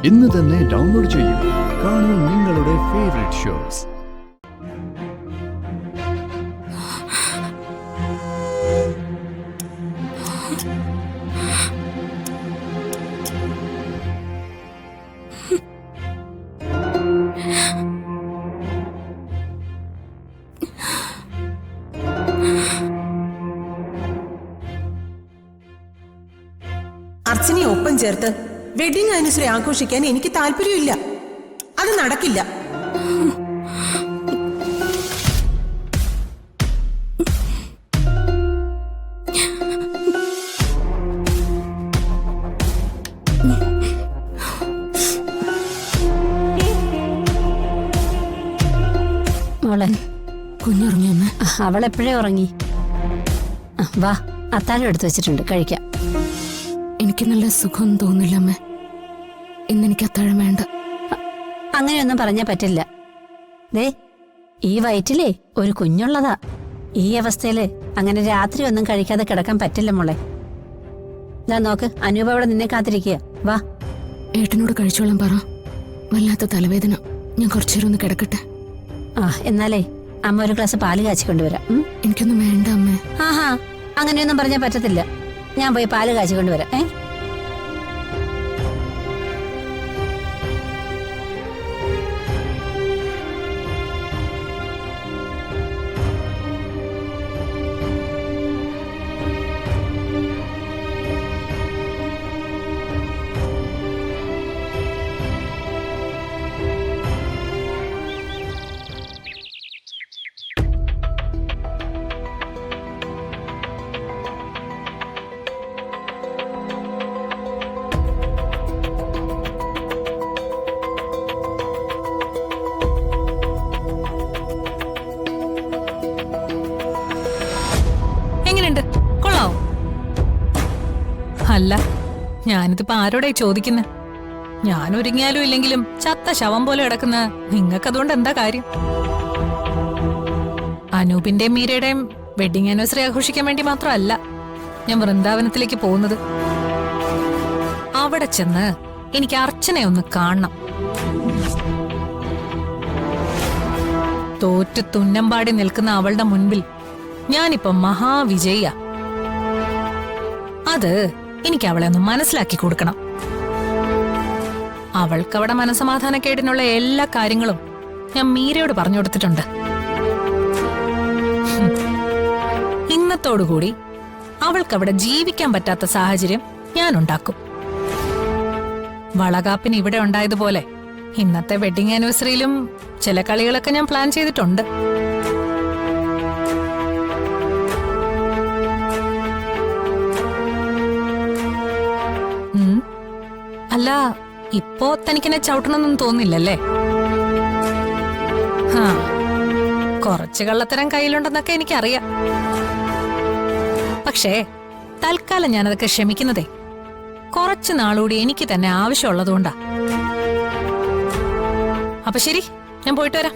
ഇന്ന് തന്നെ ഡൗൺലോഡ് ചെയ്യൂ. കാണൂ നിങ്ങളുടെ ഫേവറേറ്റ് ഷോസ്. അർച്ചനയെ ഒപ്പം ചേർത്ത് വെഡിങ് ആനിവേഴ്സറി ആഘോഷിക്കാൻ എനിക്ക് താല്പര്യമില്ല. അത് നടക്കില്ല. മോളെ കുഞ്ഞുറങ്ങിയമ്മ. അവളെപ്പോഴേ ഉറങ്ങി. വാ, അത്താഴം എടുത്തു വെച്ചിട്ടുണ്ട്, കഴിക്കാം. എനിക്ക് നല്ല സുഖം തോന്നില്ല അമ്മ. ഇന്നെനിക്ക് അത്താഴം വേണ്ട. അങ്ങനെയൊന്നും പറഞ്ഞാൽ പറ്റില്ല. ദേ, ഈ വയറ്റിലേ ഒരു കുഞ്ഞുള്ളതാ. ഈ അവസ്ഥയില് അങ്ങനെ രാത്രി ഒന്നും കഴിക്കാതെ കിടക്കാൻ പറ്റില്ല മോളെ. ഇതാ നോക്ക്, അനൂപ അവിടെ നിന്നെ കാത്തിരിക്കുക. വാ, ഏട്ടനോട് കഴിച്ചോളാൻ പറ. വല്ലാത്ത തലവേദന, ഞാൻ കുറച്ചേരം ഒന്ന് കിടക്കട്ടെ. എന്നാലേ അമ്മ ഒരു ഗ്ലാസ് പാല് കാച്ചി കൊണ്ടുവരാം. എനിക്കൊന്നും വേണ്ട അമ്മ. ആഹാ, അങ്ങനെയൊന്നും പറഞ്ഞാൽ പറ്റത്തില്ല. ഞാൻ പോയി പാല് കാച്ചി കൊണ്ടുവരാം. കൊള്ളാവോ? അല്ല, ഞാനിതിപ്പോ ആരോടായി ചോദിക്കുന്നെ? ഞാൻ ഒരുങ്ങിയാലും ഇല്ലെങ്കിലും ചത്ത ശവം പോലെ കിടക്കുന്ന നിങ്ങൾക്കതുകൊണ്ട് എന്താ കാര്യം? അനൂപിന്റെയും മീരയുടെയും വെഡിങ് ആനിവേഴ്സറി ആഘോഷിക്കാൻ വേണ്ടി മാത്രമല്ല ഞാൻ വൃന്ദാവനത്തിലേക്ക് പോകുന്നത്. അവിടെ ചെന്ന് എനിക്ക് അർച്ചനയെ ഒന്ന് കാണണം. തോറ്റ് തുന്നമ്പാടി നിൽക്കുന്ന അവളുടെ മുൻപിൽ ഞാനിപ്പോ മഹാവിജയ. അത് എനിക്ക് അവളെ ഒന്ന് മനസ്സിലാക്കി കൊടുക്കണം. അവൾക്കവിടെ മനസമാധാനക്കേടിനുള്ള എല്ലാ കാര്യങ്ങളും ഞാൻ മീരയോട് പറഞ്ഞു കൊടുത്തിട്ടുണ്ട്. ഇന്നത്തോടുകൂടി അവൾക്കവിടെ ജീവിക്കാൻ പറ്റാത്ത സാഹചര്യം ഞാൻ ഉണ്ടാക്കും. വളകാപ്പിന് ഇവിടെ ഉണ്ടായതുപോലെ ഇന്നത്തെ വെഡിങ് ആനിവേഴ്സറിയിലും ചില കളികളൊക്കെ ഞാൻ പ്ലാൻ ചെയ്തിട്ടുണ്ട്. അല്ല, ഇപ്പോ തനിക്കെന്നെ ചവിട്ടണമെന്നൊന്നും തോന്നില്ലല്ലേ? കുറച്ച് കള്ളത്തരം കയ്യിലുണ്ടെന്നൊക്കെ എനിക്കറിയാം. പക്ഷേ തൽക്കാലം ഞാനതൊക്കെ ക്ഷമിക്കുന്നതേ കുറച്ചു നാളുകൂടി എനിക്ക് തന്നെ ആവശ്യമുള്ളതുകൊണ്ടാ. അപ്പൊ ശരി, ഞാൻ പോയിട്ട് വരാം.